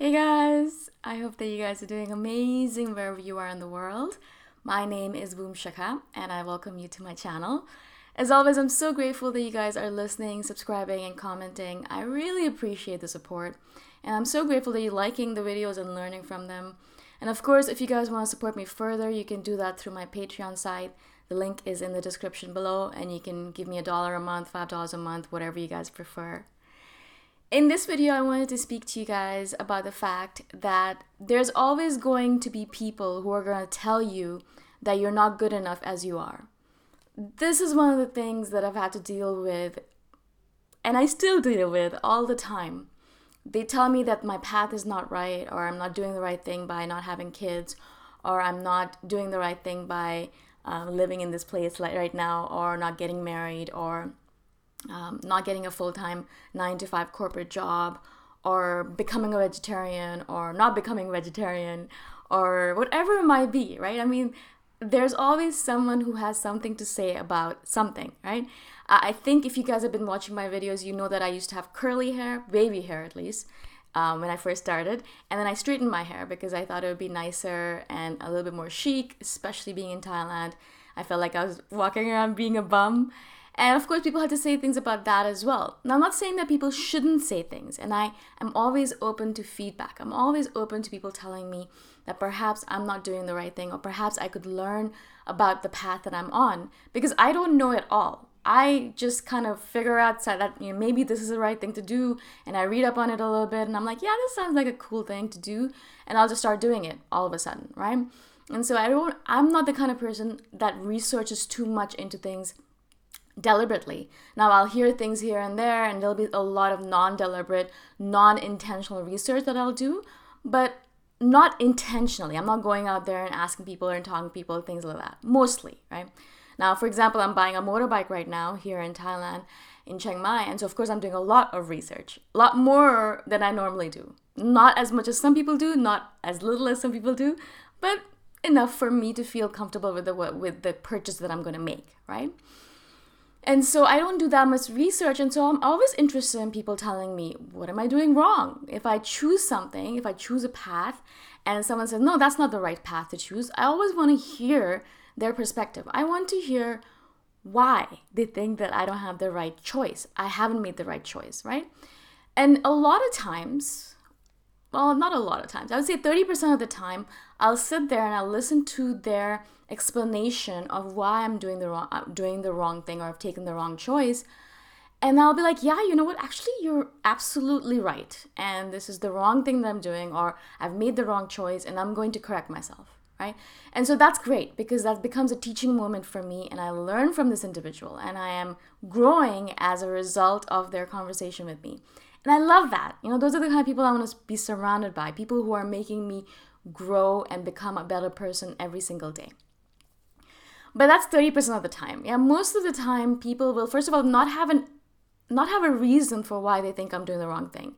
Hey guys, I hope that you guys are doing amazing wherever you are in the world. My name is Shikha and I welcome you to my channel. As always, I'm so grateful that you guys are listening, subscribing, and commenting. I really appreciate the support and I'm so grateful that you're liking the videos and learning from them. And of course, if you guys want to support me further, you can do that through my Patreon site. The link is in the description below and you can give me $1 a month, $5 a month, whatever you guys prefer. In this video, I wanted to speak to you guys about the fact that there's always going to be people who are going to tell you that you're not good enough as you are. This is one of the things that I've had to deal with, and I still deal with all the time. They tell me that my path is not right, or I'm not doing the right thing by not having kids, or I'm not doing the right thing by living in this place right now, or not getting married, or not getting a full-time 9-to-5 corporate job, or becoming a vegetarian, or not becoming a vegetarian, or whatever it might be, right? I mean, there's always someone who has something to say about something, right? I think if you guys have been watching my videos, you know that I used to have curly hair, wavy hair at least, when I first started. And then I straightened my hair because I thought it would be nicer and a little bit more chic, especially being in Thailand. I felt like I was walking around being a bum. And of course, people had to say things about that as well. Now, I'm not saying that people shouldn't say things, and I am always open to feedback. I'm always open to people telling me that perhaps I'm not doing the right thing, or perhaps I could learn about the path that I'm on, because I don't know it all. I just kind of figure out that maybe this is the right thing to do, and I read up on it a little bit, and I'm like, yeah, this sounds like a cool thing to do, and I'll just start doing it all of a sudden, right? And so I'm not the kind of person that researches too much into things deliberately. Now, I'll hear things here and there, and there'll be a lot of non-deliberate, non-intentional research that I'll do, but not intentionally. I'm not going out there and asking people and talking to people, things like that, mostly, right? Now, for example, I'm buying a motorbike right now here in Thailand, in Chiang Mai, and so of course I'm doing a lot of research, a lot more than I normally do. Not as much as some people do, not as little as some people do, but enough for me to feel comfortable with the purchase that I'm going to make, right? And so I don't do that much research, and so I'm always interested in people telling me, what am I doing wrong? If I choose something, if I choose a path, and someone says, no, that's not the right path to choose, I always want to hear their perspective. I want to hear why they think that I don't have the right choice. I haven't made the right choice, right? And a lot of times, well, not a lot of times, I would say 30% of the time, I'll sit there and I'll listen to their explanation of why I'm doing the wrong thing, or I've taken the wrong choice. And I'll be like, yeah, you know what? Actually, you're absolutely right. And this is the wrong thing that I'm doing, or I've made the wrong choice and I'm going to correct myself, right? And so that's great because that becomes a teaching moment for me, and I learn from this individual and I am growing as a result of their conversation with me. And I love that. Those are the kind of people I want to be surrounded by, people who are making me grow and become a better person every single day. But that's 30% of the time. Yeah, most of the time people will, first of all, not have a reason for why they think I'm doing the wrong thing,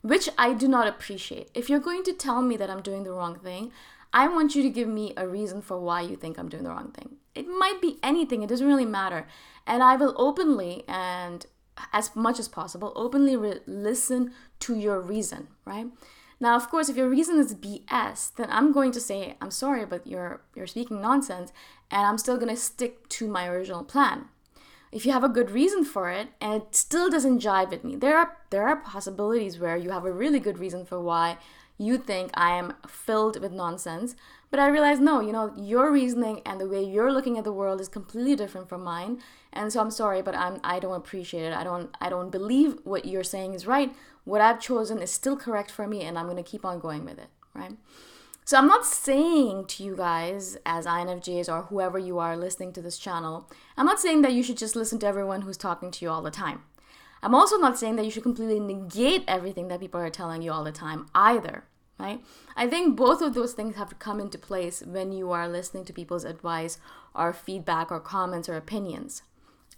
which I do not appreciate. If you're going to tell me that I'm doing the wrong thing, I want you to give me a reason for why you think I'm doing the wrong thing. It might be anything. It doesn't really matter. And I will openly, and as much as possible, openly listen to your reason, right? Now, of course, if your reason is BS, then I'm going to say, I'm sorry, but you're speaking nonsense, and I'm still going to stick to my original plan. If you have a good reason for it, and it still doesn't jive with me, there are possibilities where you have a really good reason for why you think I am filled with nonsense, but I realize, no, your reasoning and the way you're looking at the world is completely different from mine, and so I'm sorry, but I don't appreciate it. I don't believe what you're saying is right. What I've chosen is still correct for me, and I'm going to keep on going with it, right? So I'm not saying to you guys as INFJs or whoever you are listening to this channel, I'm not saying that you should just listen to everyone who's talking to you all the time. I'm also not saying that you should completely negate everything that people are telling you all the time either, right? I think both of those things have to come into place when you are listening to people's advice or feedback or comments or opinions.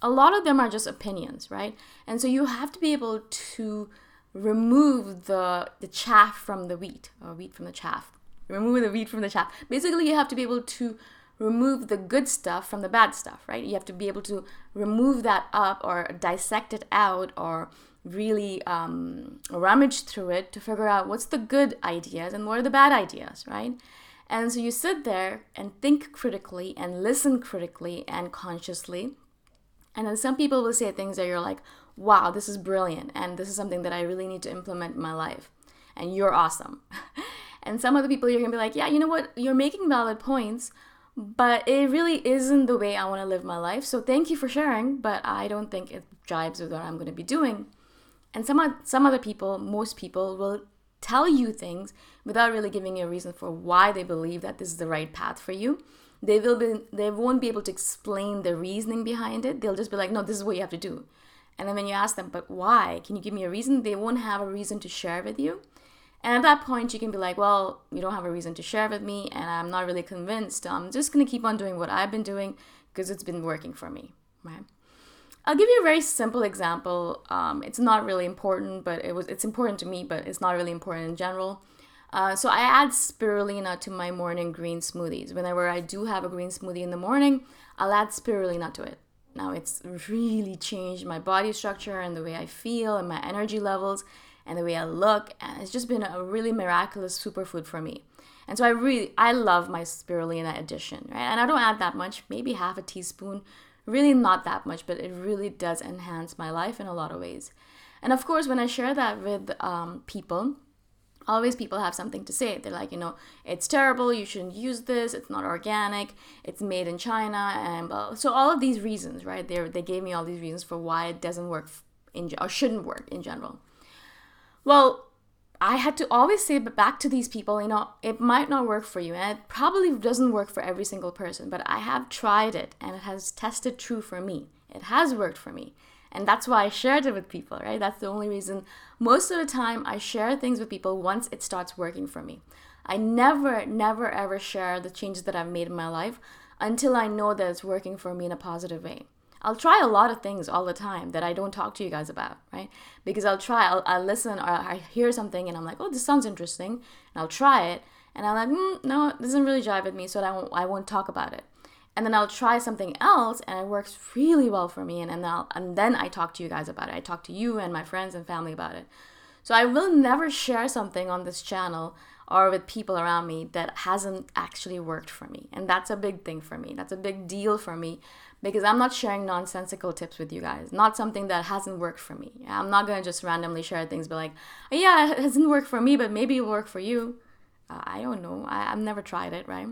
A lot of them are just opinions, right? And so you have to be able to remove the chaff from the wheat, or wheat from the chaff. Remove the wheat from the chaff. Basically, you have to be able to remove the good stuff from the bad stuff, right? You have to be able to remove that up or dissect it out or really rummage through it to figure out what's the good ideas and what are the bad ideas, right? And so you sit there and think critically and listen critically and consciously. And then some people will say things that you're like, wow, this is brilliant. And this is something that I really need to implement in my life. And you're awesome. And some other people, you're going to be like, yeah, you know what? You're making valid points, but it really isn't the way I want to live my life. So thank you for sharing, but I don't think it jives with what I'm going to be doing. And some other people, most people, will tell you things without really giving you a reason for why they believe that this is the right path for you. They won't be able to explain the reasoning behind it. They'll just be like, no, this is what you have to do. And then when you ask them, but why? Can you give me a reason? They won't have a reason to share with you. And at that point, you can be like, well, you don't have a reason to share with me, and I'm not really convinced. I'm just going to keep on doing what I've been doing because it's been working for me, right? I'll give you a very simple example. It's not really important, but it's important to me, but it's not really important in general. So I add spirulina to my morning green smoothies. Whenever I do have a green smoothie in the morning, I'll add spirulina to it. Now it's really changed my body structure and the way I feel and my energy levels and the way I look. And it's just been a really miraculous superfood for me. And so I love my spirulina addition, right? And I don't add that much, maybe half a teaspoon. Really not that much, but it really does enhance my life in a lot of ways. And of course, when I share that with people, always people have something to say. They're like, it's terrible, you shouldn't use this, it's not organic, it's made in China, and so all of these reasons, right? They gave me all these reasons for why it doesn't work or shouldn't work in general. Well, I had to always say back to these people, it might not work for you, and it probably doesn't work for every single person, but I have tried it, and it has tested true for me. It has worked for me, and that's why I shared it with people, right? That's the only reason. Most of the time, I share things with people once it starts working for me. I never, ever share the changes that I've made in my life until I know that it's working for me in a positive way. I'll try a lot of things all the time that I don't talk to you guys about, right? Because I'll listen, or I hear something and I'm like, oh, this sounds interesting. And I'll try it. And I'm like, no, it doesn't really jive with me, so I won't talk about it. And then I'll try something else and it works really well for me. And then I talk to you guys about it. I talk to you and my friends and family about it. So I will never share something on this channel or with people around me that hasn't actually worked for me. And that's a big thing for me. That's a big deal for me, because I'm not sharing nonsensical tips with you guys. Not something that hasn't worked for me. I'm not going to just randomly share things, be like, oh, yeah, it hasn't worked for me, but maybe it'll work for you. I don't know. I've never tried it, right?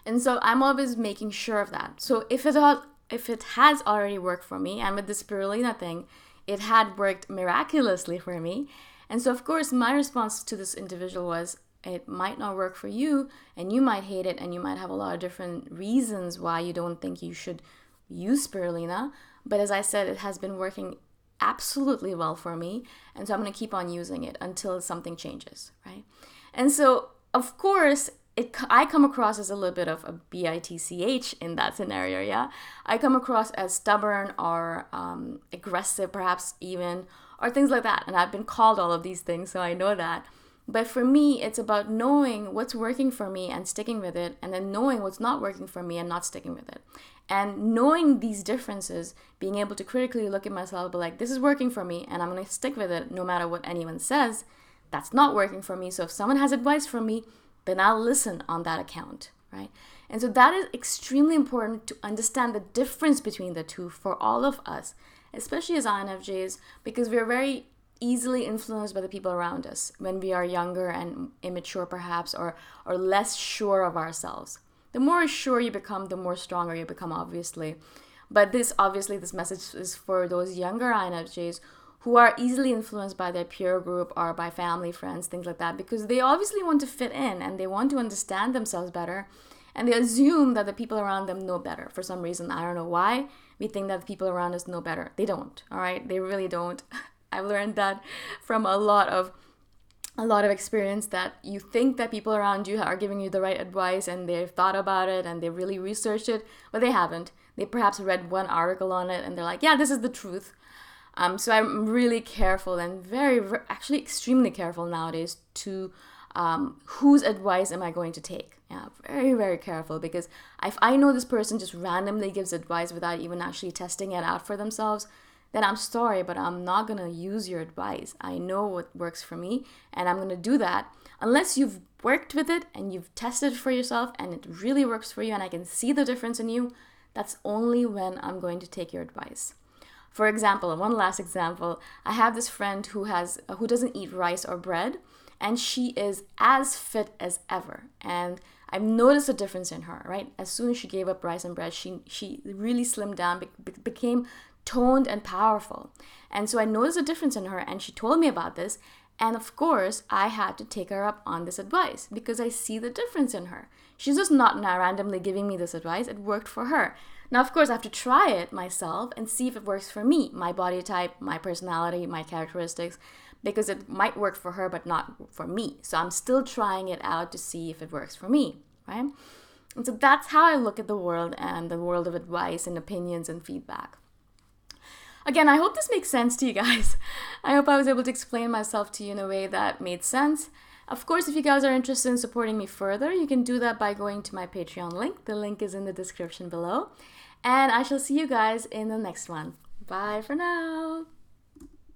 And so I'm always making sure of that. So if it has already worked for me, and with the spirulina thing, it had worked miraculously for me. And so, of course, my response to this individual was, it might not work for you, and you might hate it, and you might have a lot of different reasons why you don't think you should use spirulina. But as I said, it has been working absolutely well for me, and so I'm going to keep on using it until something changes, right? And so, of course, I come across as a little bit of a bitch in that scenario, yeah? I come across as stubborn or aggressive, perhaps even, or things like that. And I've been called all of these things, so I know that. But for me, it's about knowing what's working for me and sticking with it, and then knowing what's not working for me and not sticking with it. And knowing these differences, being able to critically look at myself, be like, this is working for me, and I'm going to stick with it no matter what anyone says. That's not working for me. So if someone has advice for me, then I'll listen on that account, right? And so that is extremely important to understand the difference between the two for all of us, especially as INFJs, because we're very easily influenced by the people around us when we are younger and immature perhaps, or less sure of ourselves. The more sure you become, the more stronger you become, obviously. But this message is for those younger INFJs who are easily influenced by their peer group or by family, friends, things like that, because they obviously want to fit in and they want to understand themselves better, and they assume that the people around them know better. For some reason, I don't know why, we think that the people around us know better. They don't, all right? They really don't. I've learned that from a lot of experience, that you think that people around you are giving you the right advice and they've thought about it and they really researched it, but they haven't. They perhaps read one article on it and they're like, yeah, this is the truth. So I'm really careful and actually extremely careful nowadays to whose advice am I going to take. Yeah, very, very careful, because if I know this person just randomly gives advice without even actually testing it out for themselves, then I'm sorry, but I'm not going to use your advice. I know what works for me, and I'm going to do that. Unless you've worked with it and you've tested it for yourself and it really works for you and I can see the difference in you, that's only when I'm going to take your advice. For example, one last example, I have this friend who doesn't eat rice or bread, and she is as fit as ever. And I've noticed a difference in her, right? As soon as she gave up rice and bread, she really slimmed down, became toned and powerful. And so I noticed a difference in her, and she told me about this. And of course, I had to take her up on this advice because I see the difference in her. She's just not now randomly giving me this advice. It worked for her. Now, of course, I have to try it myself and see if it works for me, my body type, my personality, my characteristics, because it might work for her, but not for me. So I'm still trying it out to see if it works for me, right? And so that's how I look at the world and the world of advice and opinions and feedback. Again, I hope this makes sense to you guys. I hope I was able to explain myself to you in a way that made sense. Of course, if you guys are interested in supporting me further, you can do that by going to my Patreon link. The link is in the description below. And I shall see you guys in the next one. Bye for now.